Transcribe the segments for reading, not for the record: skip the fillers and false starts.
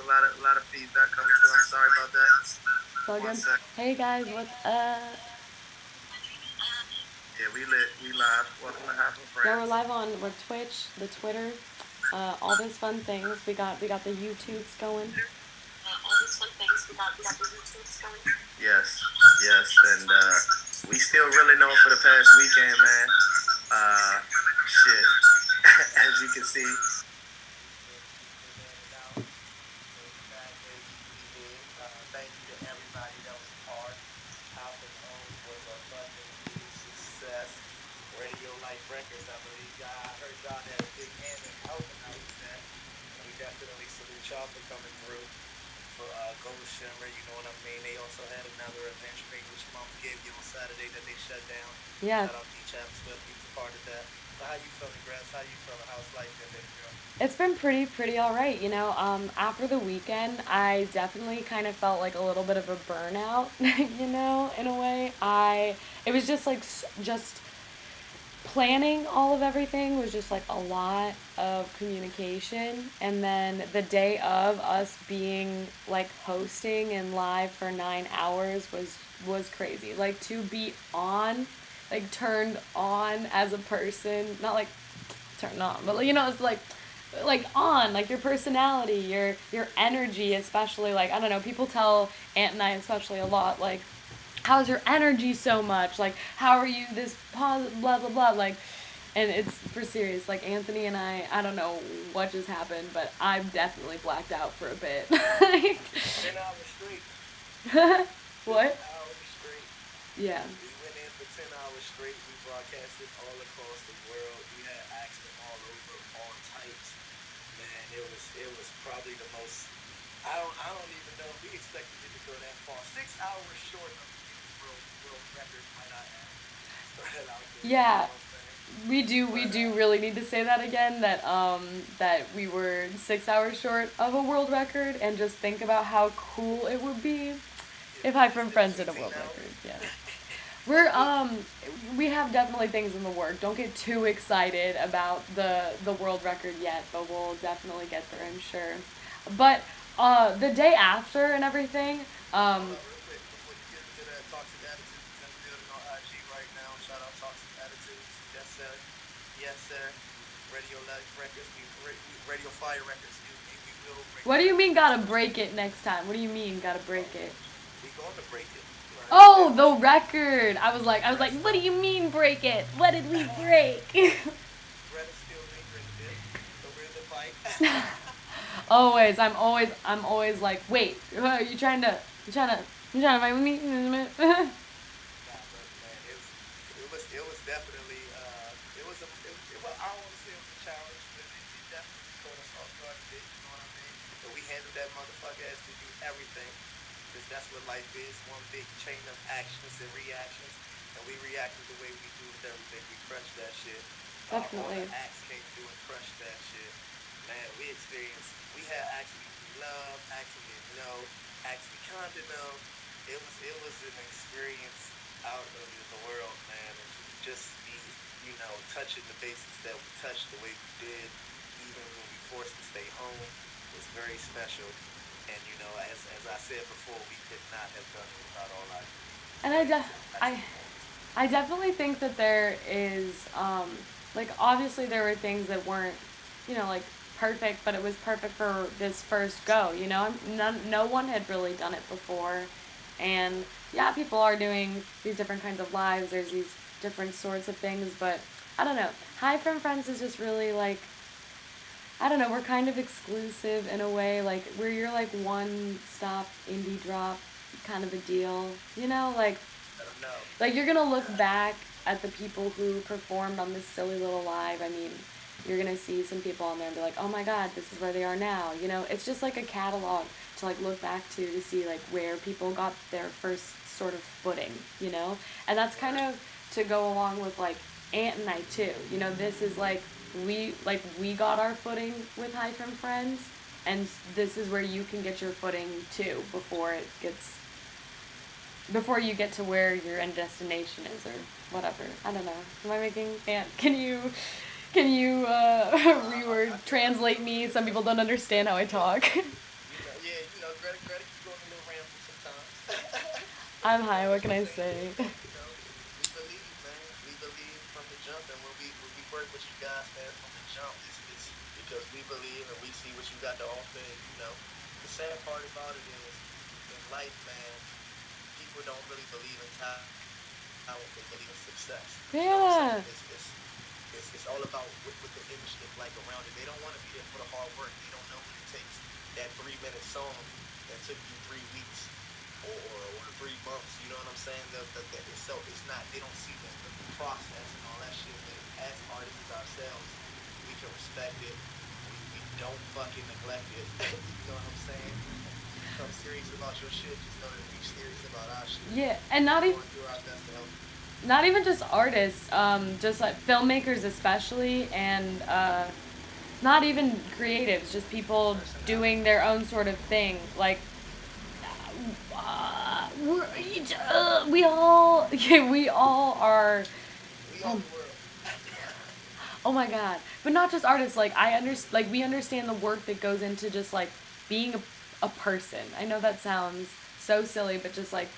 a lot of feedback coming through. I'm sorry about that. It's all One good. sec. Hey guys, what's up? Yeah, we lit. We live. Welcome to Half of Yeah, we're Friends. live on Twitch, the Twitter, all those fun things. We got the YouTubes going. Yes, yes, and we still really know for the past weekend, man. Shit. As you can see. Thank you to everybody that was a part. House of Homes was a fucking huge success. Radio Life Records, I believe. I heard y'all had a big hand in helping out with that. And we definitely salute y'all for coming through for Gold Shimmer, you know what I mean? They also had another event stream which Mama gave you on Saturday that they shut down. Yeah, Shout out to each Swift, he was a part of that. So how you feeling, Grass? How you feeling? How's life been, baby girl? it's been pretty all right. After the weekend, I definitely kind of felt like a little bit of a burnout. In a way. It was just like just planning all of everything was just like a lot of communication, and then the day of us being like hosting and live for 9 hours was crazy. Like to be on, like turned on as a person, not like turned on, but it's like on, like your personality, your energy, especially. Like, I don't know, people tell Aunt and I especially a lot, like, how's your energy so much? Like, how are you this positive, blah, blah, blah. Like, and it's for serious. Like, Anthony and I don't know what just happened, but I'm definitely blacked out for a bit. Like, 10 hours straight. what? 10 hours straight. Yeah. We went in for 10 hours straight. We broadcasted all across the world. We had acts from all over, all types. Man, it was probably the most. I don't even know if we expected it to go that far. 6 hours short of the Guinness World Record, might I add. Throw that out there. You Yeah. know what I'm saying? We do really need to say that again, that we were 6 hours short of a world record, and just think about how cool it would be if High from Friends did a world record. Yeah. We're we have definitely things in the work. Don't get too excited about the world record yet, but we'll definitely get there, I'm sure. But the day after and everything, Hold up, real quick, before you get into that, Toxic Attitudes is in the building on IG right now. Shout out Toxic Attitudes. Yes, sir. Yes, sir. Radio Life Records. Radio Fire Records. Excuse me. We will break what do that you mean record gotta down. break it next time? What do you mean gotta break it? We going to break it. You Oh, understand? the record. I was like, Rest what do up. you mean break it? What did we break? Greta still lingering a bit, but we're in the fight. Always, I'm always like, wait, you trying to fight with me? Nah, but man, it was definitely it was, I don't want to say it was a challenge, but it definitely caught us off guard a bit. You know what I mean? But we handled that motherfucker as we do everything, because that's what life is, one big chain of actions and reactions, and we reacted the way we do with everything. We crushed that shit. All the Definitely. acts came through and crushed that shit. Man, we had acts we love, acts we didn't know, acts we kinda know. It was an experience out of the world, man, and to just be, touching the bases that we touched the way we did, even when we forced to stay home, was very special. And as I said before, we could not have done it without all our And I, experience de- and I, testimonies. I definitely think that there is, like, obviously there were things that weren't, like perfect, but it was perfect for this first go. No one had really done it before, and yeah, people are doing these different kinds of lives. There's these different sorts of things, but I don't know. Hi from Friends is just really like, I don't know. We're kind of exclusive in a way, like where you're like one stop indie drop kind of a deal. Let them know. Like you're gonna look back at the people who performed on this silly little live. I mean, you're gonna see some people on there and be like, oh my god, this is where they are now. It's just like a catalog to like look back to see like where people got their first sort of footing. And that's kind Word. of to go along with like Aunt and I too. This is like we got our footing with Hi from Friends, and this is where you can get your footing too before you get to where your end destination is or whatever. I don't know. Am I making? Yeah. Can you No, I reword feel translate you. me? Some people don't understand how I talk. Greta, you go on a little ramble sometimes. I'm You know, high, but what can you I saying real say? talk. We believe, man. We believe from the jump, and when we work with you guys, man, from the jump, it's because we believe and we see what you got to offer. And the sad part about it is, in life, man, people don't really believe in talent; they believe in success. You know what I'm saying? Yeah. It's all about what the image look like around it. They don't want to be there for the hard work. They don't know what it takes. That 3 minute song that took you 3 weeks or 3 months. You know what I'm saying? It's not. They don't see the process and all that shit. But as artists ourselves, we can respect it. We don't fucking neglect it. You know what I'm saying? If you become serious about your shit, just know that we serious about our shit, Yeah, and and we're going to do our best to help you. not even just artists, just like filmmakers especially, and not even creatives, just people doing Personalities. their own sort of thing. Like we all, yeah, we all are. We Oh, own the world. oh my god! But not just artists. Like like we understand the work that goes into just like being a person. I know that sounds so silly, but just like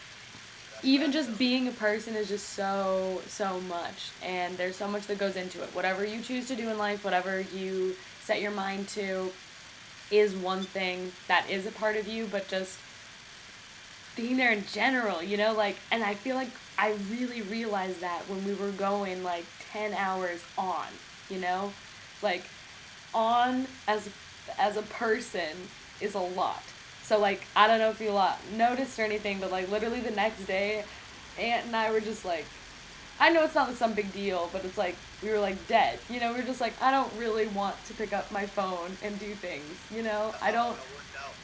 That's even facts just though. being a person is just so much, and there's so much that goes into it. Whatever you choose to do in life, whatever you set your mind to, is one thing that is a part of you, but just being there in general, like, and I feel like I really realized that when we were going like 10 hours on, you know, like on as a person is a lot. So like I don't know if you noticed or anything, but like literally the next day, Aunt and I were just like, I know it's not some big deal, but it's like we were like dead. We were just like, I don't really want to pick up my phone and do things. I I felt like don't. I worked out.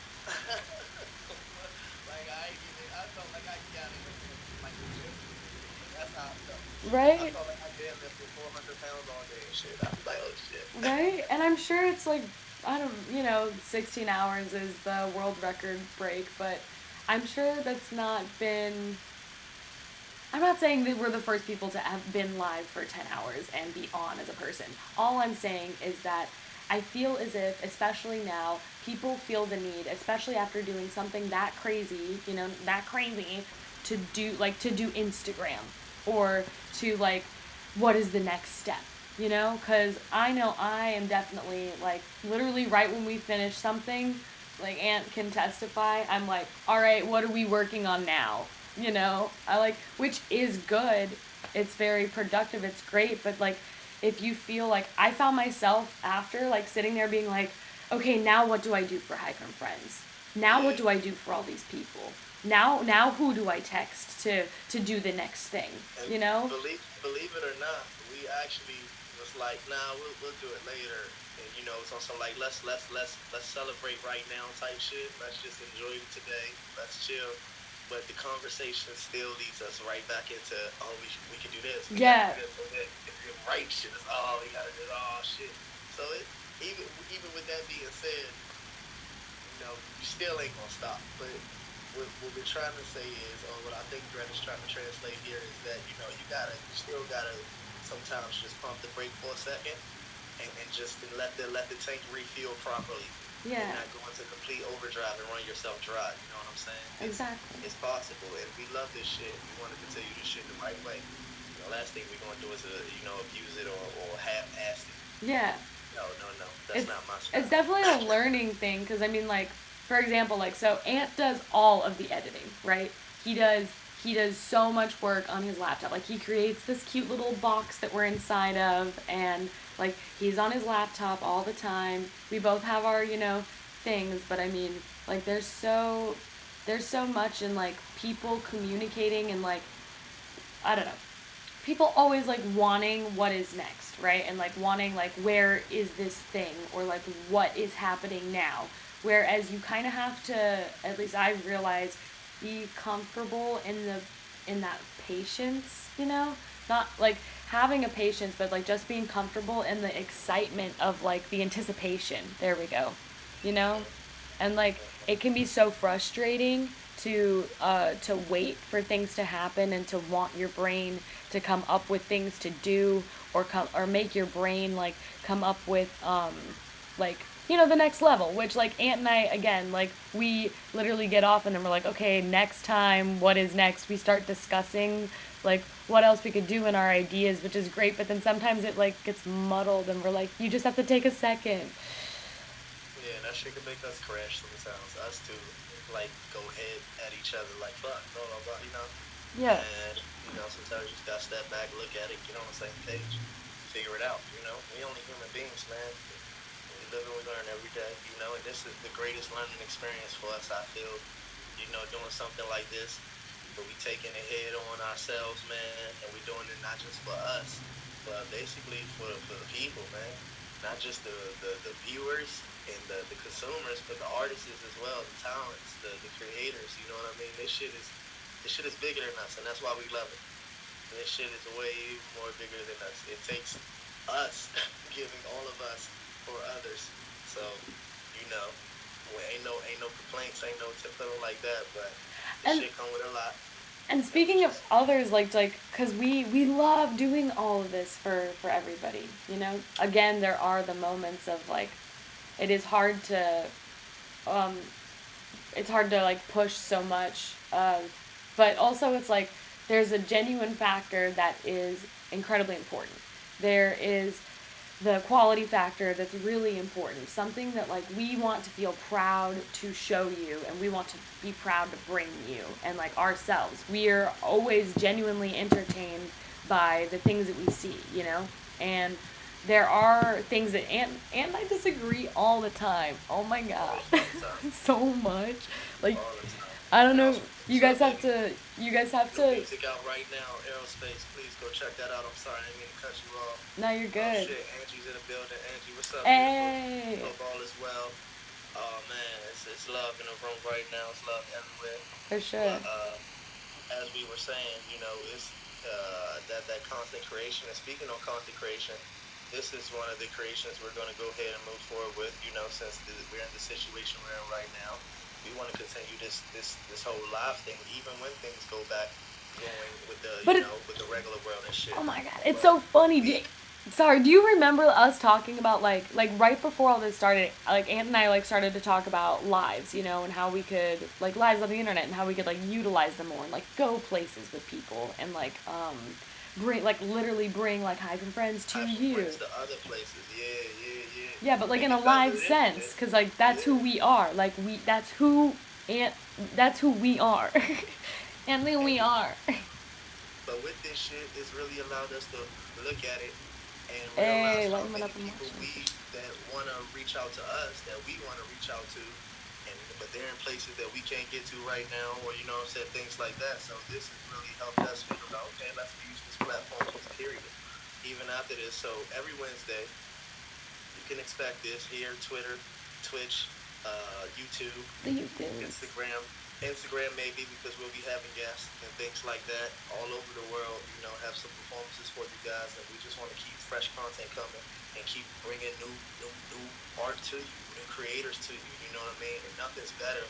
Like I ain't even. I felt like I got in like the gym again. Like that's how I felt. I Right, felt like I damn lifted 400 pounds all day and shit. I was like, oh shit. right, and I'm sure it's like I don't, 16 hours is the world record break, but I'm sure that's not been. I'm not saying that we're the first people to have been live for 10 hours and be on as a person. All I'm saying is that I feel as if, especially now, people feel the need, especially after doing something that crazy, that crazy, to do Instagram or to, like, what is the next step, Because I know I am definitely, like, literally right when we finish something, like Aunt can testify, I'm like, all right, what are we working on now? I like, which is good. It's very productive. It's great. But like, if you feel like I found myself after like sitting there being like, okay, now what do I do for High From Friends? Now what Yeah. do I do for all these people? Now who do I text to do the next thing? And You know? believe it or not, we actually was like, nah, we'll do it later. And it's on some like let's celebrate right now type shit. Let's just enjoy it today. Let's chill. But the conversation still leads us right back into, oh, we can do this. We got to do Yeah. this. And then the right shit is, oh, we got to do oh shit. So even with that being said, you still ain't gonna stop. But what we're trying to say is, or what I think Greta's trying to translate here is that you still gotta sometimes just pump the brake for a second and just let the tank refuel properly and Yeah. not go into complete overdrive and run yourself dry. You know what I'm saying? Exactly. It's possible, and we love this shit. We want to continue this shit the right way. The last thing we're gonna do is abuse it or half-ass it. Yeah. No, no, no. That's it's not my it's style. definitely a learning thing because I mean, like, for example, like, so Ant does all of the editing, right? He does so much work on his laptop. Like, he creates this cute little box that we're inside of, and like he's on his laptop all the time. We both have our things, but I mean, like, there's so much in like people communicating and like I don't know, people always like wanting what is next, right? And like wanting like where is this thing or like what is happening now. Whereas you kind of have to, at least I've realized, be comfortable in that patience, Not like having a patience, but like just being comfortable in the excitement of like the anticipation. There we go. You know? Mhm. And like Mhm. it can be so frustrating to wait for things to happen and to want your brain to come up with things to do or make your brain like come up with like the next level, which, like, Aunt and I, again, like, we literally get off and then we're like, okay, next time, what is next? We start discussing, like, what else we could do in our ideas, which is great, but then sometimes it, like, gets muddled and we're like, you just have to take a second. Yeah, and that shit can make us crash sometimes. Us to like go head at each other like fuck, blah blah blah, you know. Yeah. And sometimes you just gotta step back, look at it, get on the same page, figure it out. We only human beings, man. We live and we learn every day, and this is the greatest learning experience for us. I feel, doing something like this, but we taking it head on ourselves, man, and we doing it not just for us, but basically for the people, man. Not just the viewers and the consumers, but the artists as well, the talents, the creators. You know what I mean? This shit is bigger than us, and that's why we love it. This shit is way more bigger than us. It takes us giving all of us for others. So, you know, ain't no complaints, ain't no feeling like that. But this And shit come with a lot, and and we speaking of just others, cause we love doing all of this for everybody, Again, there are the moments of, like, it is hard to, um, it's hard to, like, push so much, but also it's like there's a genuine factor that is incredibly important. There is the quality factor that's really important. Something that, like, we want to feel proud to show you, and we want to be proud to bring you, and, like, ourselves. We are always genuinely entertained by the things that we see. And there are things that and I disagree all the time. Oh my god. always all the time, So much. Like, all the time. I don't And know. also, You what's guys up, have baby? to. You guys have New to. music out right now, Aerospace. Please go check that out. I'm sorry, I didn't mean to cut you off. No, you're Oh good. shit, Angie's in the building. Angie, what's up, beautiful? Hey. Hope all is well. Oh man, it's love in the room right now. It's love everywhere. For sure. But as we were saying, it's that constant creation. And speaking on constant creation, this is one of the creations we're going to go ahead and move forward with. Since we're in the situation we're in right now, we want to continue this whole live thing, even when things go back going with the But it, with the regular world and shit. oh my god, it's But so funny. we Sorry, do you remember us talking about, like right before all this started? Like, Aunt and I, like, started to talk about lives, and how we could, like, lives on the internet, and how we could, like, utilize them more, and, like, go places with people, and, like, bring, like, literally bring, like, hyphen friends to hyper you. friends to other places. Yeah, yeah, yeah. Yeah, but, like, And in a because of live the sense, internet, because, like, that's who yeah. we are. Like, Aunt, that's who we are. And then And we are. but with this shit, it's really allowed us to look at it and realize Hey, how lighten it many up and watch people it. that want to reach out to us, that we want to reach out to, but they're in places that we can't get to right now, or said things like that. So this has really helped us figure out, okay, let's use this platform, just period. Even after this, so every Wednesday you can expect this here: Twitter, Twitch, YouTube, The YouTubes. Instagram maybe, because we'll be having guests and things like that all over the world. Have some performances for you guys, and we just want to keep fresh content coming and keep bringing new art to you, new creators to you. You know what I mean? And nothing's better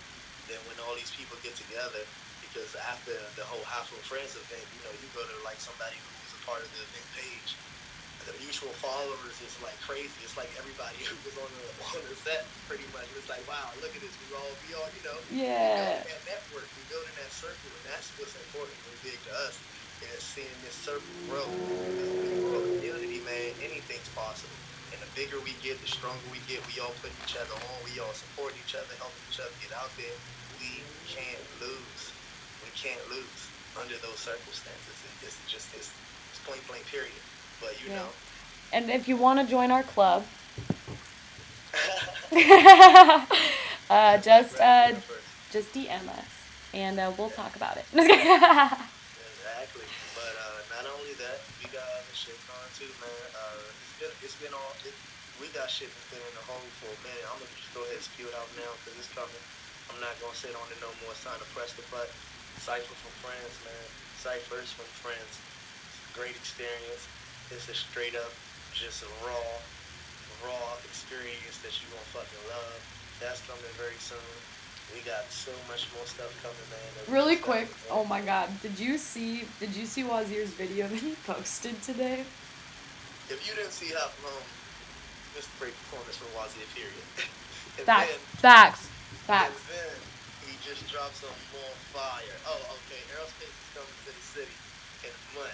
than when all these people get together. Because after the whole Half of Friends event, you go to like somebody who was a part of the event page, the mutual followers is like crazy. It's like everybody who was on the set pretty much. It's like, wow, look at this. We all, we Yeah. building that network, we building that circle, and that's what's important and big to us, is seeing this circle grow. Because when you grow a community, man, anything's possible. And the bigger we get, the stronger we get. We all put each other on. We all support each other, helping each other get out there. We can't lose. We can't lose under those circumstances. It's point blank period. But Yeah. And if you want to join our club, uh, let just Gretta uh, get up first. just DM us, and we'll Yeah, talk about it. exactly. But not only that, we got other shit going too, man. It's been all. We got shit that's been in the hole for a minute. I'm gonna just go ahead and spew it out now because it's coming. I'm not gonna sit on it no more. It's time to press the button. Cipher from friends, man. Ciphers from friends. It's a great experience. It's a straight up, just a raw experience that you gonna fucking love. That's coming very soon. We got so much more stuff coming, man. That we Really just quick, gotta oh my god, did you see Wazir's video that he posted today? If you didn't see Half Home, missed the great performance from Wazir, period. and Facts. then Facts. and Facts. then he just dropped some more fire. Oh, okay. Aerospace is coming to the city in a month.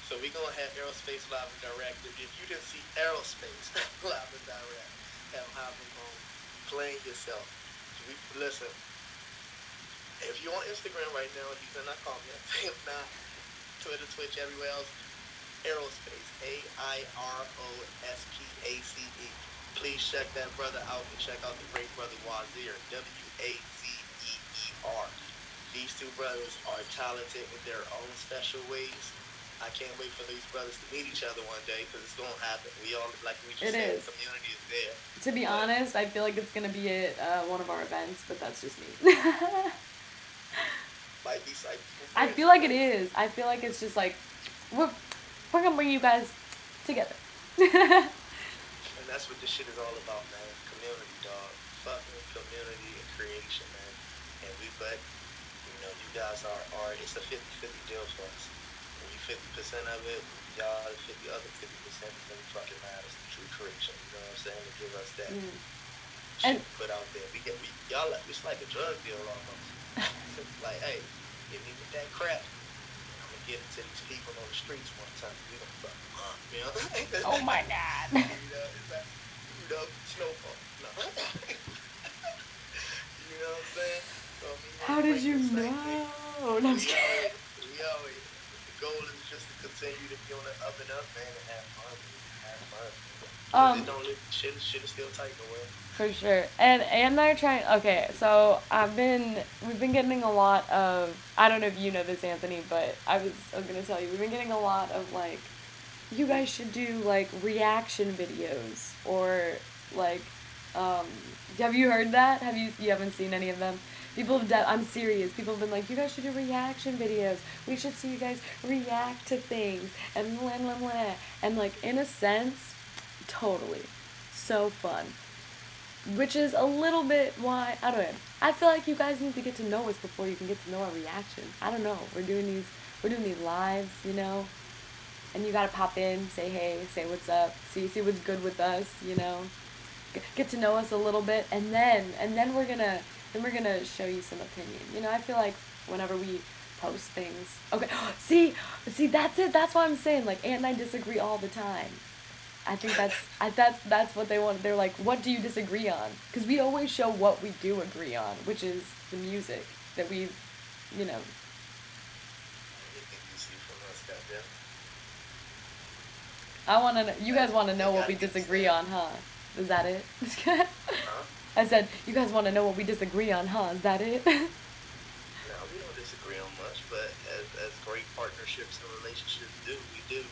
So we're gonna have Aerospace live and direct. If you didn't see Aerospace live and direct, have them playing yourself. So we listen. If you're on Instagram right now, he's in our comments. If not, Twitter, Twitch, everywhere else. Aerospace, AIROSPACE. Please check that brother out and check out the great brother Wazir, WAZEER. These two brothers are talented in their own special ways. I can't wait for these brothers to meet each other one day because it's gonna happen. We all, like we just It said, is. the community is there. To be But honest, I feel like it's gonna be at one of our events, but that's just me. might be psyched for I friends, feel who like it knows? is. I feel like it's just like we're gonna bring you guys together. And that's what this shit is all about, man. Community, dog. Fucking community and creation, man. And you guys are it's a 50-50 deal for us. And you 50% of it, y'all the 50% is really fucking matters, the true creation. You know what I'm saying? To give us that Mm. shit And to put out there. Y'all like, it's like a drug deal almost. It's like, hey, hit me with that crap. And I'm gonna get it to these people on the streets one time. We gonna fuck them up, you know? oh my god. It's like, snowfall. No. You know what I'm saying? So I mean, How we did bring you the same thing. know? No, I'm just We kidding. out here. We out here. The goal is just to continue to be on the up and up, man, and have fun, man. Have fun. Because it Um, don't look shit is still tight in the world. for sure. And they're trying. Okay, so we've been getting a lot of. I don't know if you know this, Anthony, but I was gonna tell you we've been getting a lot of like, you guys should do like reaction videos or like, um, have you heard that? You haven't seen any of them? I'm serious. People have been like, you guys should do reaction videos. We should see you guys react to things and blah blah blah. And like in a sense, totally, so fun. Which is a little bit why I don't know. I feel like you guys need to get to know us before you can get to know our reactions. I don't know. We're doing these lives, you know, and you gotta pop in, say hey, say what's up, see what's good with us, you know, get to know us a little bit, and then we're gonna show you some opinion. You know, I feel like whenever we post things, okay, see that's it. That's what I'm saying. Like Aunt and I disagree all the time. I think that's what they want. They're like, what do you disagree on? Because we always show what we do agree on, which is the music that we've, you know. Anything you see from us, goddamn. I want to. You guys want to They know what gotta we get disagree stand. on, huh? Is that it? Huh? I said, you guys want to know what we disagree on, huh? Is that it? No, we don't disagree on much, but as great partnerships and relationships do, we do.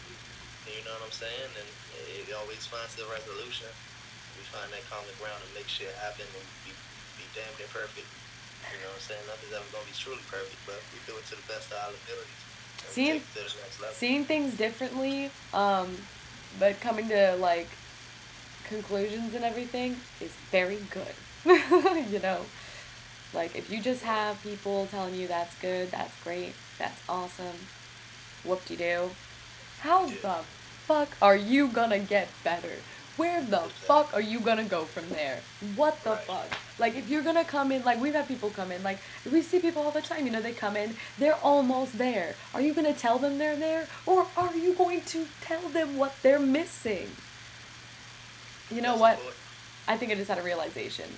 You know what I'm saying? And it always finds the resolution. We find that common ground and make shit happen and be damn near perfect. You know what I'm saying? Nothing's ever gonna be truly perfect, but we do it to the best of our abilities and we seeing take it to the next level. seeing things differently, but coming to like conclusions and everything is very good. You know, like if you just have people telling you that's good, that's great, that's awesome, whoop de doo. How Yeah, the fuck are you gonna get better? Where the fuck are exactly. you gonna go from there? What the Right. fuck? Like, if you're gonna come in, like, we've had people come in, like, we see people all the time, you know, they come in, they're almost there. Are you gonna tell them they're there? Or are you going to tell them what they're missing? You know That's what? important. I think I just had a realization.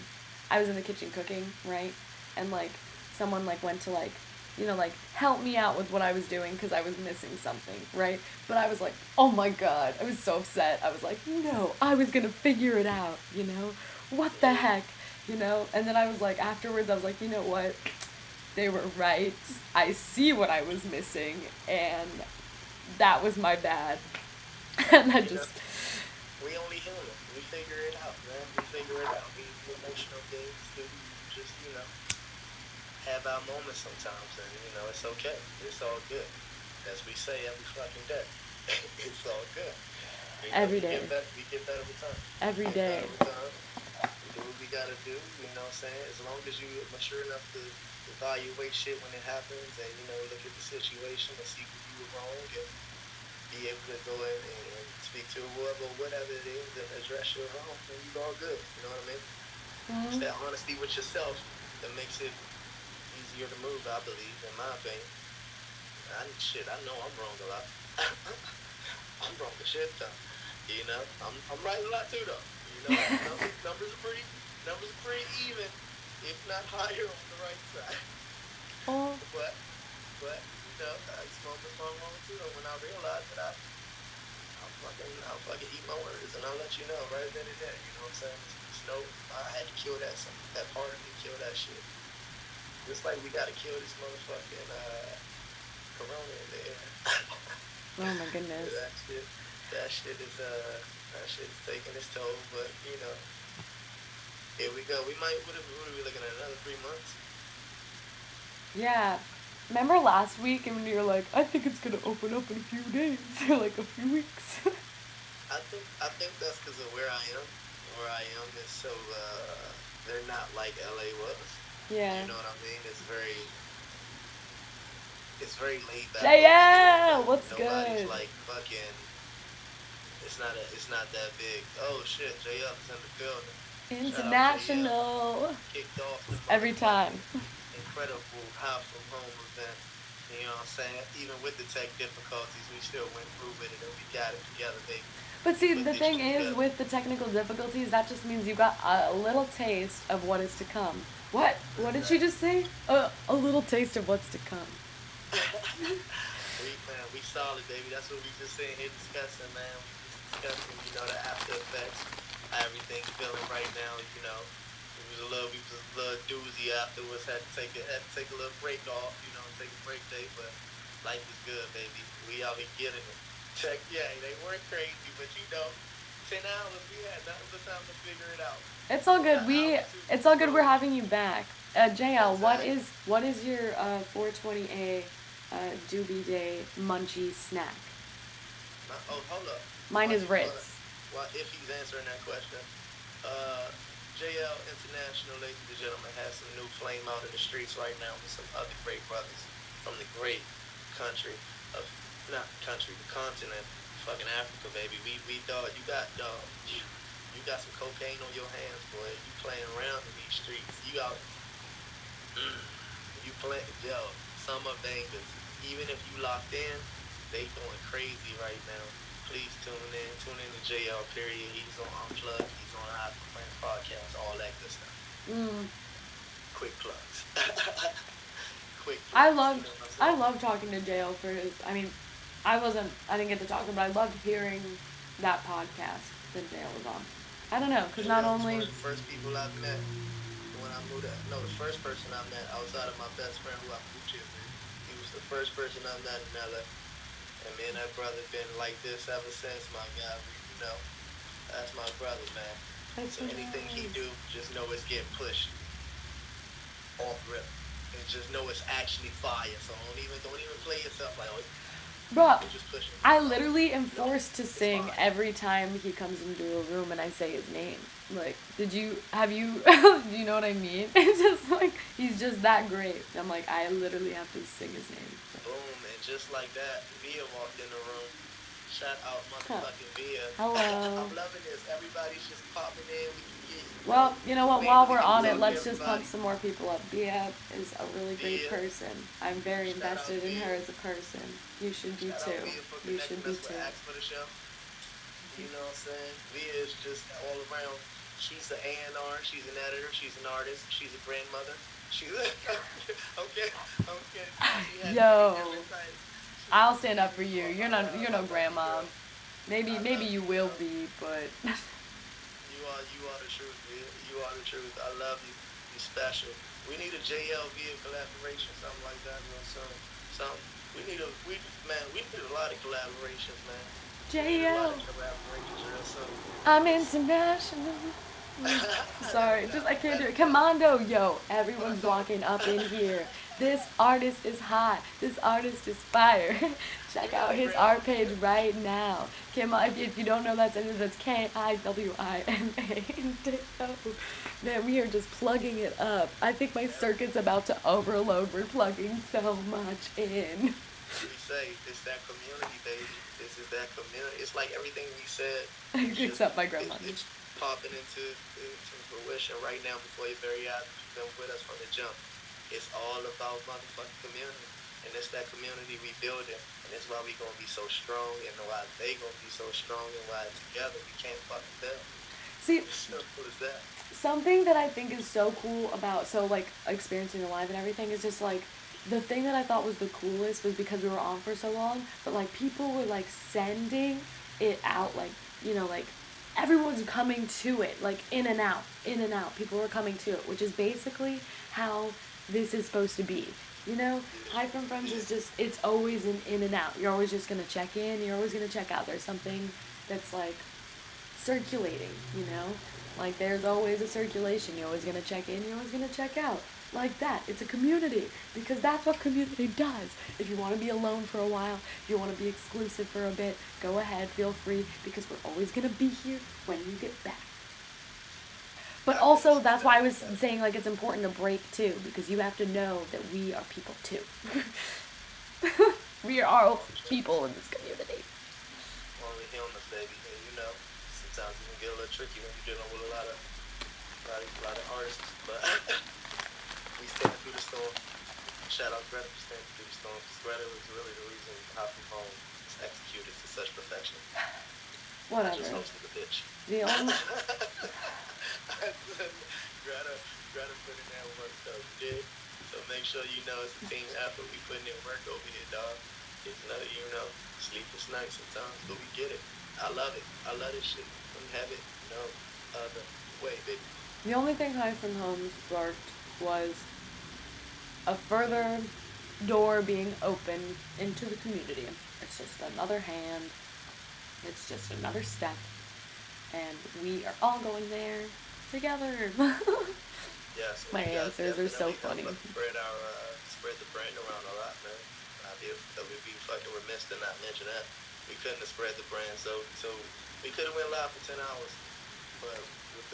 I was in the kitchen cooking, right? And like someone like went to like, you know, like help me out with what I was doing because I was missing something, right? But I was like, oh my god, I was so upset. I was like, no, I was gonna figure it out, you know? What the Yeah. heck, you know? And then I was like, afterwards, I was like, you know what? They were right. I see what I was missing, and that was my bad. And I You know, just, we only human. We figure it out, man. We figure it out. We emotional beings do. We just, have our moments sometimes, and it's okay. It's all good. As we say every fucking day, it's all good. every We day, get better. We get better with time. We every get day. better with time. We do what we gotta do. You know what I'm saying? As long as you mature enough to evaluate shit when it happens, and look at the situation and see where you were wrong, and be able to go in and speak to whoever, whatever it is, and address your home, and you all good. You know what I mean? It's Mm-hmm. that honesty with yourself that makes it easier to move, I believe, in my opinion. I know I'm wrong a lot. I'm wrong a shit ton. You know, I'm right a lot too though. You know, numbers are pretty even, if not higher on the right side. Oh, but you know, it's moments where I'm wrong too though. When I realize that I'll fucking eat my words and I'll let you know right then and there. You know what I'm saying? Just know I had to kill that part of me, kill that shit. Just like we gotta kill this motherfucking corona in the air. oh my goodness. that shit, that shit is taking its toll. But you know, here we go. We might. What are we looking at? Another 3 months? Yeah. Remember last week and when you were like, I think it's gonna open up in a few days or like a few weeks. I think that's because of where I am. Where I am is so they're not like LA was. Yeah. You know what I mean? It's very laid back over here. JL, Like what's nobody's good? like fucking. It's not that big. Oh shit, JL is in the building. Shout out JL. International. Kicked off the Every time. motherfucking incredible house from home event. You know what I'm saying? Even with the tech difficulties, we still went through with it and we got it together, baby. But We see, put the this thing shit is, together. with the technical difficulties, that just means you got a little taste of what is to come. What? What did she Exactly. just say? A little taste of what's to come. we solid, baby. That's what we just sitting here discussing, man. We just discussing, the after effects, how everything's feeling right now. We was a little doozy afterwards. Had to take a little break off, take a break day, but life is good, baby. We out here getting it. Check, yeah, they weren't crazy, but 10 hours we had nothing but time to figure it out. It's all We good. got hour two It's all good. We're rolling. having you back. JL, Exactly. what is your 420A Doobie Day munchie snack? Oh, hold up. Mine While is you Ritz. while if he's answering that question, uh, JL International, ladies and gentlemen, has some new flame out in the streets right now with some other great brothers from the great country of not country, the continent, fucking Africa, baby. We dog, you got some cocaine on your hands, boy. You playing around in these streets. You out, you play, yo. Some are bangers. Even if you locked in, they going crazy right now. Please tune in. Tune in to JL. Period. He's on Unplugged. He's on High for Friends podcast. All that good stuff. Mm. Quick plugs. Quick I plugs. You loved know what I'm I saying? loved talking to JL for his. I mean, I didn't get to talk to him, but I loved hearing that podcast that JL was on. I don't know, cause not JL was one only of the first people I met when I moved out. No, the first person I met outside of my best friend who I moved here with. He was the first person I met in LA. And me and that brother been like this ever since, my guy. That's my brother, man. that's So so anything he nice. do, just know it's getting pushed off rip. And just know it's actually fire. So don't even play yourself like, oh, Bro, we're just pushing I it. No. literally am No. forced to It's sing fire. every time he comes into a room and I say his name. Like, have you, do you know what I mean? It's just like, he's just that great. I'm like, I literally have to sing his name. Boom. And just like that, Via walked in the room. Shout out Huh. motherfucking Via. Hello. I'm loving this. Everybody's just popping in. We can get, Well, you know we what? made While it. We we're can on it, talk to let's just pump everybody. some more people up. Bia is a really great Via. person. I'm very Shout out invested in her Via. as a person. You should be Shout out too. Via for You should connecting be us with too. Acts for the show. You know what I'm saying? Via is just all around. She's an A&R. She's an editor. She's an artist. She's a grandmother. She's okay. Okay. She has many Yo, different titles. She's I'll a stand up for you. beautiful. You're I no love you, grandma. girl. I Maybe love you you, will girl. be, but You are the truth, Via. You are the truth. I love you. You special. We need a JL Via collaboration, something like that, real soon. Something. We need a lot of collaborations, man. We need a lot JL, of collaborations real soon. I'm It's international. Sorry, no, just I can't do that's it. dope. Commando, yo, everyone's Commando. walking up in here. This artist is hot. This artist is fire. You Check know out that his grandma art page music? right now. If you don't know that's Kiwina. Man, we are just plugging it up. I think my Every circuit's about to overload. We're plugging so much in. we say it's that community, baby. This is that community. It's like everything we said. It's just Except my grandma. it's popping into fruition right now before your very eyes. But you've been with us from the jump. It's all about motherfucking community, and it's that community we building, and it's why we gonna be so strong, and why they gonna be so strong, and why together we can't fucking fail. See, Simple as that. something that I think is so cool about so like experiencing the live and everything is just like the thing that I thought was the coolest was because we were on for so long, but like people were like sending it out like like everyone's coming to it like in and out, in and out. People were coming to it, which is basically how this is supposed to be. Yeah, Hi from Friends yeah. is just it's always an in and out. You're always just gonna check in. You're always gonna check out. There's something that's like circulating. Like there's always a circulation. You're always gonna check in, you're always gonna check out. Like that. It's a community. Because that's what community does. If you wanna be alone for a while, if you wanna be exclusive for a bit, go ahead, feel free, because we're always gonna be here when you get back. But also Happiness, that's why I was happiness. saying like it's important to break too, because you have to know that we are people too. We are all people in this community. Only humans, baby. And sometimes it can get a little tricky when you're dealing with a lot of artists. But we stand through the storm. Shout out Gretta for standing through the storm. Because Gretta was really the reason how from home is executed to such perfection. I just Whatever. hosted the bitch. The only Greta, Greta put in that work though, you did. So make sure you know it's a team effort. We putting in work over here, dog. It's not, sleepless nights sometimes, but we get it. I love it. I love this shit. Couldn't have it no other way, baby. The only thing High from Home sparked was a further door being opened into the community. It's just another hand. It's just another step. And we are all going there together. Yes, and My you guys answers are so definitely help funny. us spread the brand around a lot, man. We'd be fucking remiss to not mention that. We couldn't have spread the brand, so we could have went live for 10 hours, but with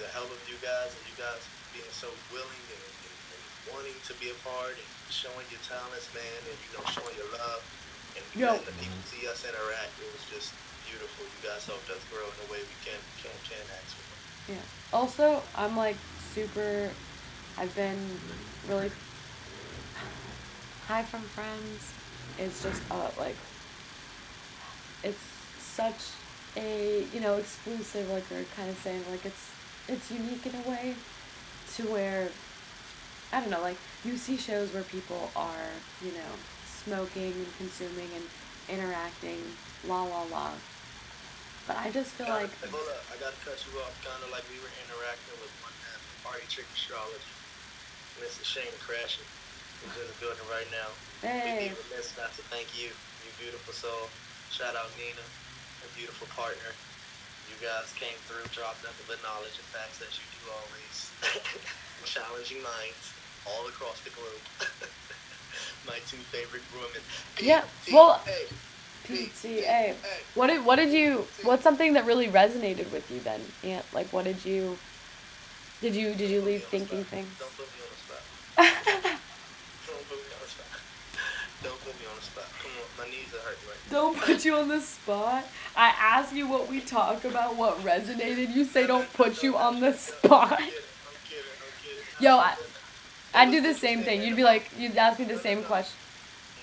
the help of you guys and you guys being so willing and wanting to be a part and showing your talents, man, and showing your love and Yo. letting the people see us interact, it was just beautiful. You guys helped us grow in a way we can ask for. Yeah. Also, I'm like super. I've been really High from Friends. It's just like it's such a exclusive, like we're kind of saying, like it's unique in a way to where I don't know, like you see shows where people are smoking and consuming and interacting, la la la. But I just feel Kind like of, hold up, I gotta cut you off. Kind of like we were interacting with one half of Party Trick Astrology. Mr. Shane Crashing, who's in the building right now. We'd be hey, remiss not to thank you, you beautiful soul. Shout out Nina, her beautiful partner. You guys came through, dropped nothing but knowledge and facts as you do always. Challenging minds all across the globe. My two favorite women. yeah, well, PTA. PTA. PTA. What's something that really resonated with you then? Yeah, like what did Don't you put leave me on the thinking spot. things? Don't put me on the spot. Don't put me on the spot. Don't put me on the spot. Come on, my knees are hurting right Don't put you on the spot. I ask you what we talk about, what resonated. You now. say No, don't no, put no, you no, on the no. I'm spot. kidding. I'm kidding. I'm kidding. Yo, It I'd was do the same interesting thing. hearing You'd be about. like, you'd ask me the No, no, same no. question.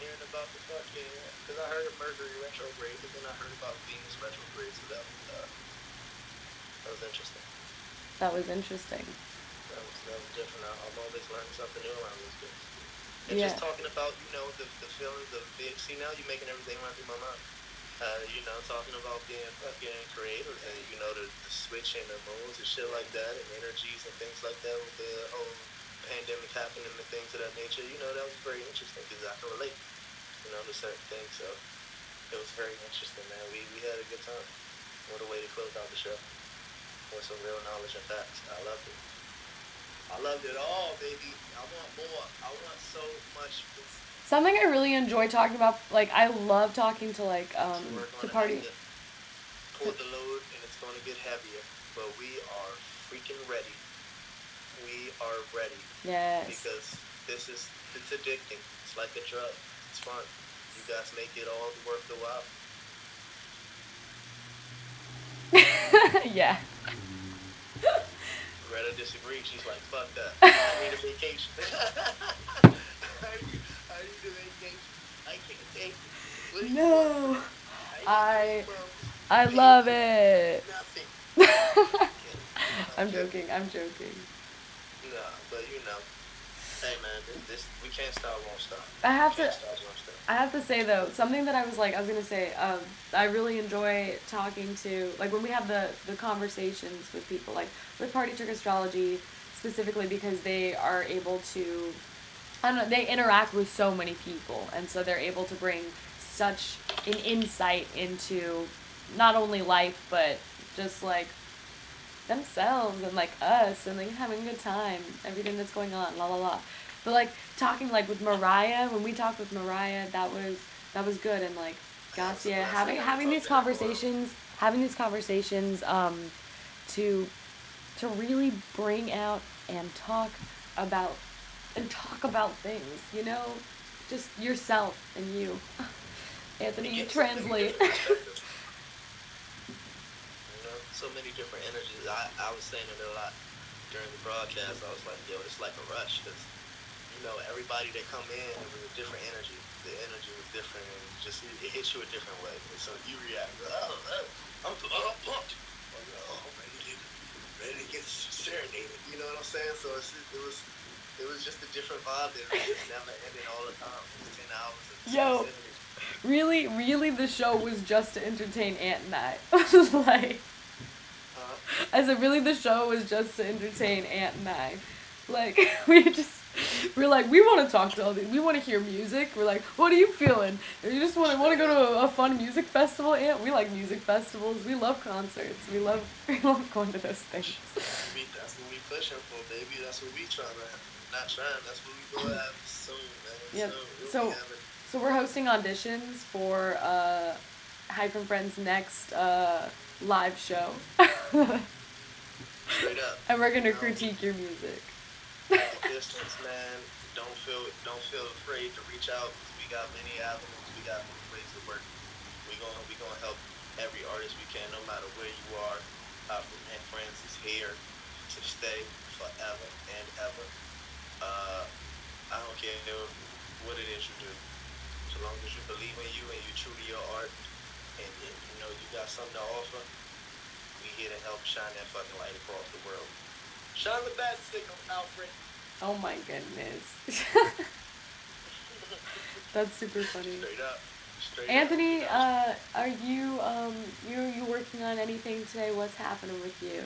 Hearing about the fucking, because I heard of Mercury retrograde, but then I heard about Venus retrograde, so that was interesting. That was interesting. That was different. I'm always learning something new around this bitch. And Yeah. just talking about, the feelings of being, see, now you're making everything run through my mind. Talking about being fucking creative and, the switching the moons and shit like that and energies and things like that with the whole pandemic happening and things of that nature, that was very interesting because I can relate, to certain things. So it was very interesting, man. We had a good time. What a way to close out the show with some real knowledge and facts. I loved it. I loved it all, baby. I want more. I want so much more. Something I really enjoy talking about, like I love talking to So we're to going to have party. to pull the load and it's going to get heavier. But we are freaking ready. We are ready Yes. because it's addicting. It's like a drug. It's fun. You guys make it all worth the while. Yeah. Greta disagrees. She's like, fuck that. I need a vacation. I need a vacation. I can't take it. What do you want from No. me? I eat three I crumbs, I love pancakes, it. nothing. I'm kidding. I'm I'm kidding. joking. I'm joking. Nah, but you know, hey man, this we can't stop, won't stop. I We have can't to stop, won't stop. I have to say though, something that I was gonna say, I really enjoy talking to, like when we have the conversations with people, like with Party Trick Astrology specifically because they are able to, I don't know, they interact with so many people, and so they're able to bring such an insight into not only life, but just like themselves and like us and like having a good time, everything that's going on, la la la. But like talking like with Mariah, when we talked with Mariah, that was good and like That was a Gassia blessing coming having from these there for real. conversations to really bring out and about talk about things, you know, just yourself and you. And Anthony, get so many translate. different perspectives. You know, so many different energies. I was saying it a lot during the broadcast. I was like, yo, it's like a rush because you know everybody that come in, it was a different energy. The energy was different, and it hits you a different way. And so you react, I'm pumped. Oh, you know, I'm ready to get serenaded. You know what I'm saying? So it was just a different vibe that was just never ending all the time. It was 10 hours of the same Yo, energy. really, the show was just to entertain Aunt and I. Like, Huh? I said, really, the show was just to entertain Aunt and I. Like, we're like, we want to talk to all these, we want to hear music. We're like, what are you feeling? You just want to Straight go up. to a fun music festival, Aunt? We like music festivals. We love concerts. We love going to those things. That's what we pushing for, baby. That's what we trying to. Not trying. That's what we gonna have soon, man. Yep. Soon we'll be So, having. so we're hosting auditions for Hype from Friends' next live show. Straight up. And we're You gonna know, critique your music. long distance, man. Don't feel afraid to reach out because we got many avenues. We got many ways to work. We gonna help every artist we can, no matter where you are. And Friends is here to stay forever and ever. Uh, I don't care what it is you do, so long as you believe in you and you true to your art, and you know you got something to offer. We here to help shine that fucking light across the world. Shine the bat signal, Alfred. Oh my goodness. That's super funny. Straight up. Straight up. Anthony, You know, are you you working on anything today? What's happening with you?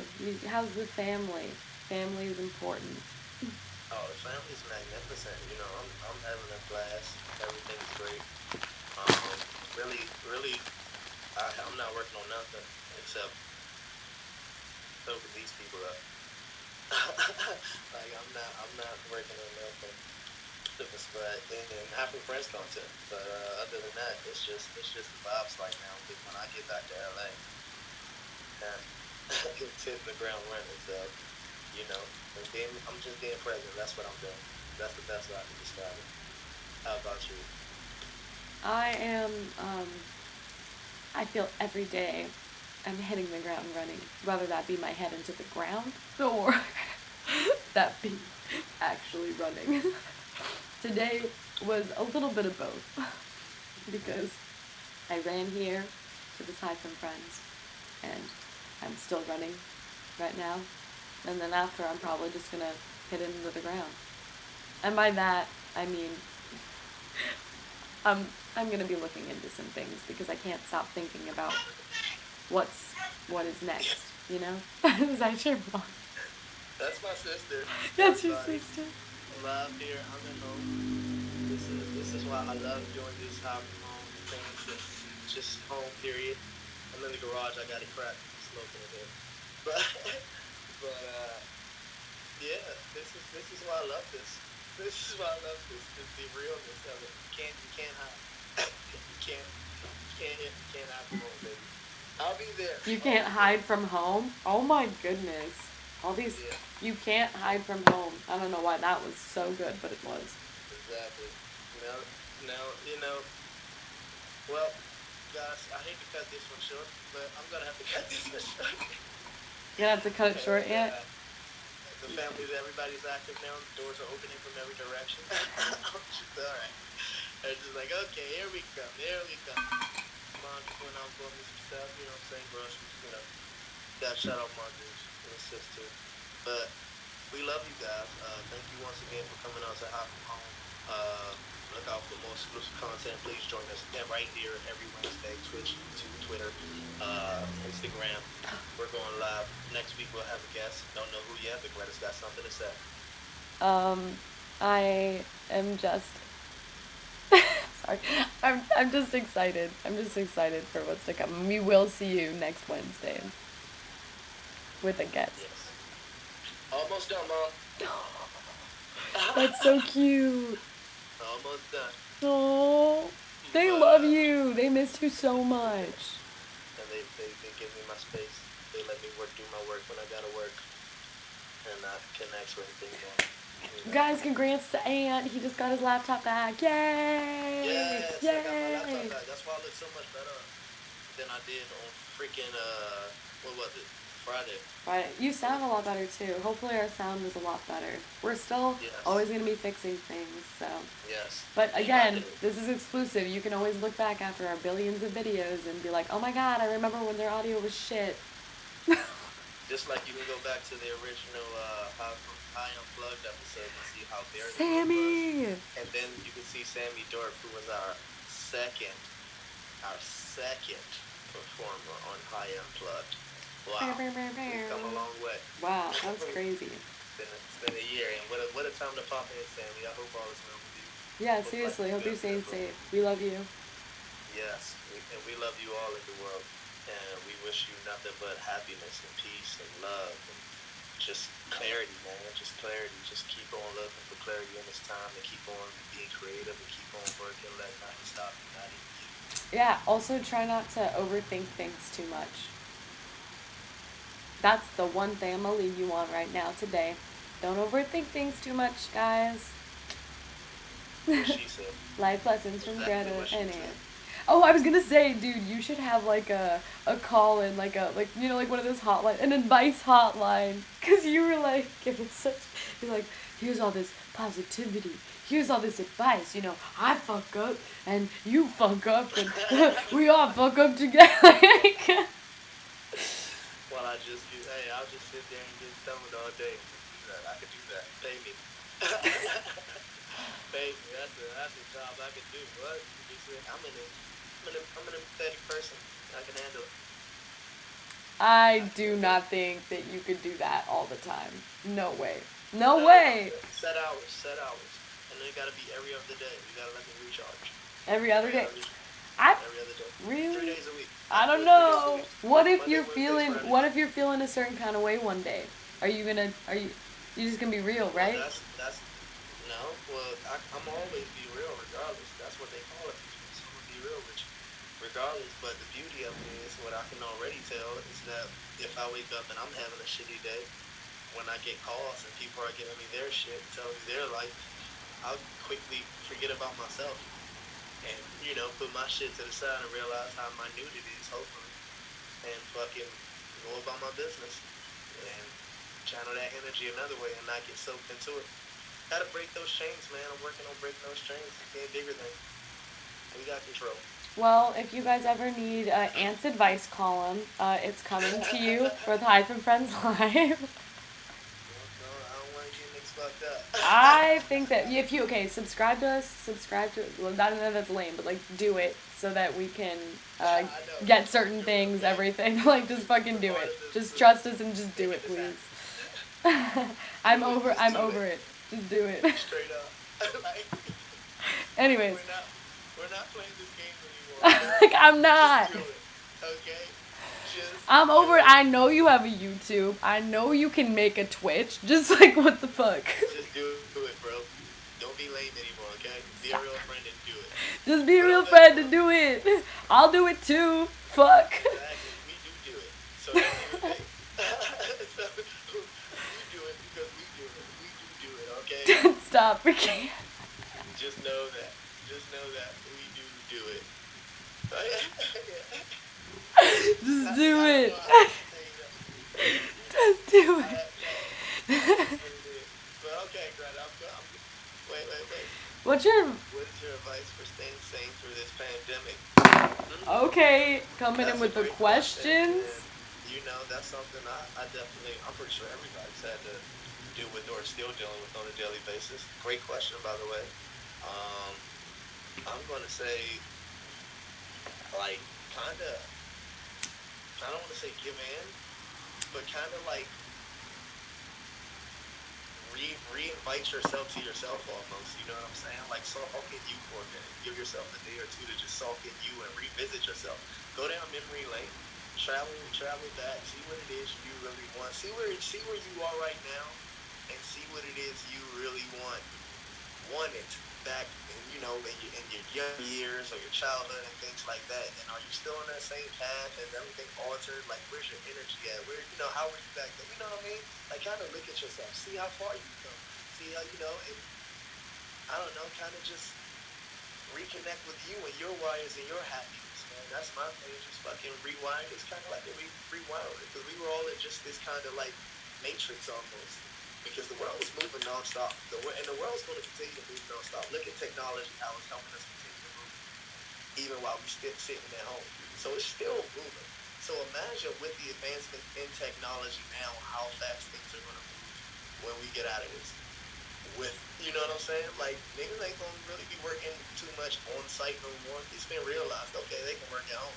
How's the family? Family is important. oh, the family's magnificent. You know, I'm having a blast. Everything's great. Um, really, I'm not working on nothing except soaking these people up. Like I'm not working on nothing. But and having friends content. But other than that, it's just the vibes right now. When I get back to LA, and it's hitting the ground running. So you know, I'm just being present. That's what I'm doing. That's the best way I can describe it. How about you? I am I feel every day I'm hitting the ground running, whether that be my head into the ground or that be actually running. Today was a little bit of both because I ran here to this High from Friends and I'm still running right now. And then after, I'm probably just gonna hit it into the ground. And by that, I mean I'm gonna be looking into some things because I can't stop thinking about what is next. You know? Is that your mom? That's my sister. That's your Everybody, sister. love here. I'm at home. This is why I love doing this high from home thing. Just home period. I'm in the garage. I got a crack smoking in here, but yeah, this is why I love this. This is why I love this. The realness of it. You can't hide. You can't hide from home, baby. I'll be there. You I'll can't be there. hide from home? Oh my goodness. All these. Yeah, You can't hide from home. I don't know why that was so good, but it was. exactly. Now, you know. Well, guys, I hate to cut this one short, but I'm gonna have to cut this one short. You gonna have to cut it short And yet? the families, everybody's active now. The doors are opening from every direction. It's all right. They're just like, okay, here we come, here we come. Mom just went out and bought me some stuff, you know what I'm saying, groceries, you know. Got shout out Marcus and his sister. But we love you guys. Thank you once again for coming out to Hot From Home. Look out for more exclusive content. Please join us right here every Wednesday. Twitch, YouTube, Twitter, Instagram. We're going live. Next week we'll have a guest. Don't know who yet, but Gretta's got something to say. I am just sorry. I'm just excited. I'm just excited for what's to come. We will see you next Wednesday with a guest. Yes. Almost done, Mom. That's so cute. Almost done. Oh, they love you. They missed you so much. And they give me my space. They let me do my work when I gotta work, and not connect with anything more. Guys, congrats to Ant. He just got his laptop back. Yay! Yes, Yay! I got my laptop back. That's why I look so much better than I did on freaking what was it? Friday. Right. You sound a lot better too. Hopefully our sound is a lot better. We're still Yes. always gonna be fixing things, so. Yes. But again, this is exclusive. You can always look back after our billions of videos and be like, oh my god, I remember when their audio was shit. Just like you can go back to the original High Unplugged episode and see how theirs Sammy! was. And then you can see Sammy Dorf, who was our second performer on High Unplugged. Wow. We've come a long way. Wow, that's crazy. It's been a year, and what a time to pop in, Sammy. I hope all is well with you. Yeah, seriously, hope you're staying safe. We love you. Yes, and we love you all in the world. And we wish you nothing but happiness and peace and love and just clarity, man. Just clarity. Just keep on looking for clarity in this time and keep on being creative and keep on working. Let nothing stop you, not even you. Yeah, also try not to overthink things too much. That's the one thing I'm gonna leave you on right now today. Don't overthink things too much, guys. What she said. Life lessons from Exactly Gretta what she and said. Ann. Oh, I was gonna say, dude, you should have like a call in, like one of those hotline, an advice hotline, cause you were like giving you're like, here's all this positivity, here's all this advice, I fuck up and you fuck up and we all fuck up together. Well, I'll just sit there and get stoned all day. I could do that. Pay me. Pay me. That's a job I could do. What? I'm an empathetic person. I can handle it. I do not think that you could do that all the time. No way. No way. Set hours. And then it gotta be every other day. You gotta let me recharge. Every other day. Every other day. Really? 3 days a week. I don't know. What if you're feeling a certain kind of way one day? You just gonna be real, right? No. Well, I'm always be real regardless. That's what they call it. So I'm gonna be real with you regardless. But the beauty of it is, what I can already tell is that if I wake up and I'm having a shitty day, when I get calls and people are giving me their shit, telling me their life, I'll quickly forget about myself and put my shit to the side and realize how minute it is, hopefully, and fucking go about my business and channel that energy another way and not get soaked into it. Gotta break those chains, man. I'm working on breaking those chains. Getting bigger than we got control. Well, if you guys ever need Ant's advice column, it's coming to you for the Hype and Friends Live. I don't want to get niggas fucked up. I think that subscribe to us. Well, I don't know if that's lame, but do it so that we can get certain things, everything. Just fucking do it. Just trust us and just do it, please. I'm over it. Just do it. Straight up. Anyways. We're not playing this game anymore. I'm not. Just do it. Okay? I'm over it. I know you have a YouTube. I know you can make a Twitch. Just what the fuck? Just do it, bro. Don't be lame anymore, okay? Be a real friend and do it. Just be a real friend and do it. I'll do it too. Fuck. Exactly. We do it. So that's okay. You do it because we do it. We do it, okay? Stop. We can't. Just know that we do it. Yeah. Just See, do I don't it. know how else to tell you that. Just do I have no. It it. is what it is. But okay, Greta, wait. What's your What is your advice for staying sane through this pandemic? okay? Coming in That's a with the great question, questions. and that's something I definitely, I'm pretty sure everybody's had to deal with or still dealing with on a daily basis. Great question, by the way. Um, I'm going to say, like, kind of, I don't want to say give in, but kind of like re-invite yourself to yourself almost. You know what I'm saying? Like sulk in you for a minute. Give yourself a day or two to just sulk in you and revisit yourself. Go down memory lane. Travel back. See what it is you really want. See where you are right now, and see what it is you really wanted back in your young years or your childhood and things like that. And are you still on that same path? Has everything altered? Like, where's your energy at? How were you back then? You know what I mean? Like, kind of look at yourself, see how far you've come, see how and I don't know, kind of just reconnect with you and your wires and your happiness, man. That's my thing. Just fucking rewind. It's kind of like a rewind because we were all in just this kind of like matrix almost. Because the world is moving nonstop. And the world's going to continue to move nonstop. Look at technology, how it's helping us continue to move, even while we're still sitting at home. So it's still moving. So imagine with the advancement in technology now, how fast things are going to move when we get out of this with what I'm saying? Like niggas ain't gonna really be working too much on site no more. It's been realized, okay, they can work at home.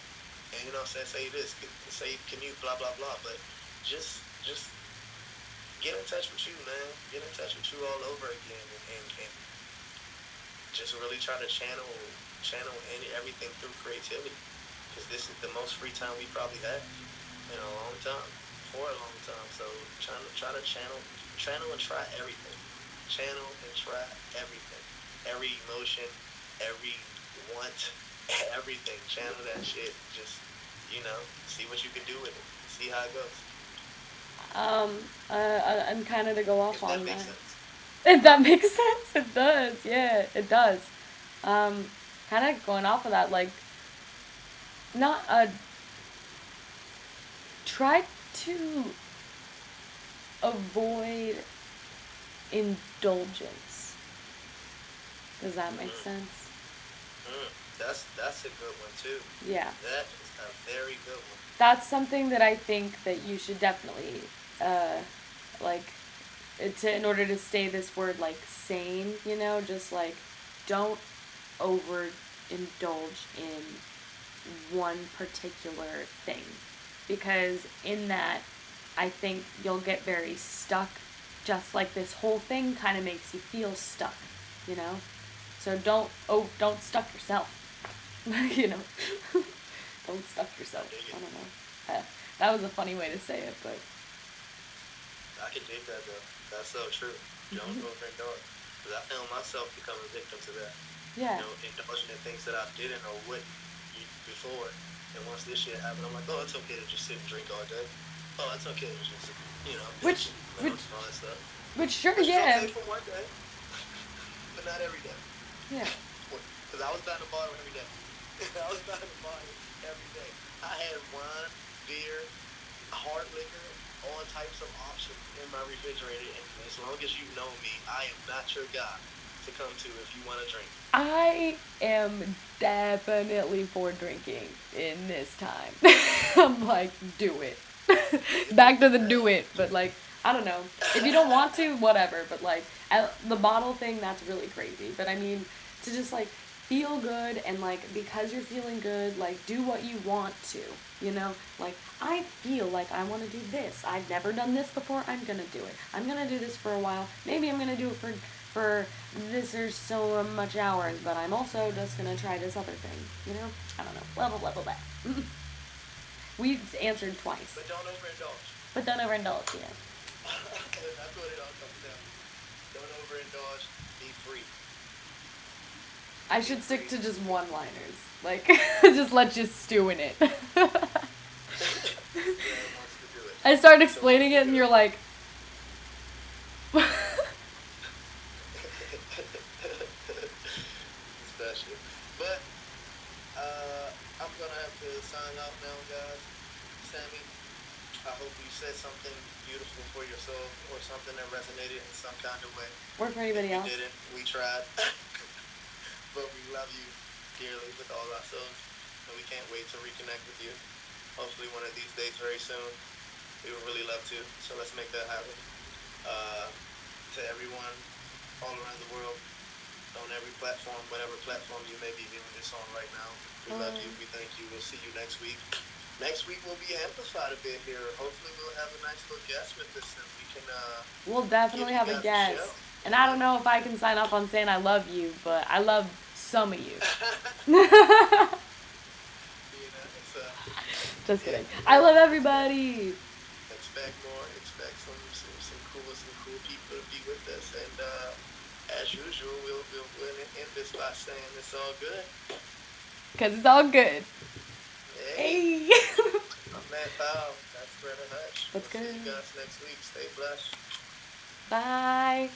And what I'm saying, say this, say commute, blah blah blah. But just get in touch with you, man. Get in touch with you all over again and just really try to channel everything through creativity. Because this is the most free time we probably had in a long time. For a long time. So try to channel and try everything. Channel and try everything. Every emotion, every want, everything. Channel that shit. Just see what you can do with it. See how it goes. And kind of to go off If that on makes that. sense. If Huh? that makes sense, it does. Yeah, it does. Um, kind of going off of that, like, not try to avoid indulgence. Does that make Mm, sense? that's a good one too. Yeah. That is a very good one. That's something that I think that you should definitely, uh, like, in order to stay this word, like, sane, just, like, don't overindulge in one particular thing. Because in that, I think you'll get very stuck, just like this whole thing kind of makes you feel stuck, you know? So don't stuck yourself, you know? Don't stuck I yourself. dig I it. don't know. That was a funny way to say it, but I can dig that though. That's so true. Don't mhm. overindulge. Because I found myself becoming a victim to that. Yeah. Indulging in things that I didn't or wouldn't before. And once this shit happened, I'm like, oh, it's okay to just sit and drink all day. Oh, it's okay to just, Which, binge and which, lounge and all that stuff. which, sure, Which is yeah, okay for one day, but not every day. yeah. Because I was buying a bottle every day. I was buying a bottle every day. I had wine, beer, hard liquor, all types of options in my refrigerator. And as long as you know me, I am not your guy to come to if you want to drink. I am definitely for drinking in this time. I'm like, do it. Niggas Back be to the do mad. it, but like, I don't know. If you don't want to, whatever. But like, the bottle thing, that's really crazy. But I mean, to just like feel good and like, because you're feeling good, like, do what you want to, Like, I feel like I want to do this. I've never done this before. I'm gonna do it. I'm gonna do this for a while. Maybe I'm gonna do it for this or so much hours, but I'm also just gonna try this other thing, I don't know. Blah blah blah blah blah. We answered twice, But don't overindulge. but don't overindulge. Yeah, That's what it all comes down to. Don't overindulge. Be free. I Be should stick free. to just one-liners. Like, just let you stew in it. Greta wants to do it. I start So what's explaining the it, and good you're one? like, Special. But I'm sign out now, guys. Sammy, I hope you said something beautiful for your soul or something that resonated in some kind of way. Or for If anybody we else. didn't, we tried. But we love you dearly with all our souls, and we can't wait to reconnect with you. Hopefully, one of these days, very soon. We would really love to. So let's make that happen. Uh, to everyone all around the world, on every platform, whatever platform you may be viewing this on right now, we love you. We thank you. We'll see you next week. Next week will be amplified a bit here. Hopefully, we'll have a nice little guest with us, and we can. We'll definitely have a guest. And I don't know if I can sign up on saying I love you, but I love some of you. Just kidding. I love everybody. Expect more. Expect some cool people to be with us, and as usual, we'll end this by saying it's all good. Because it's all good. Hey. I'm Matt Powell. That's Gretta Hutch. That's good. See you guys next week. Stay blessed. Bye.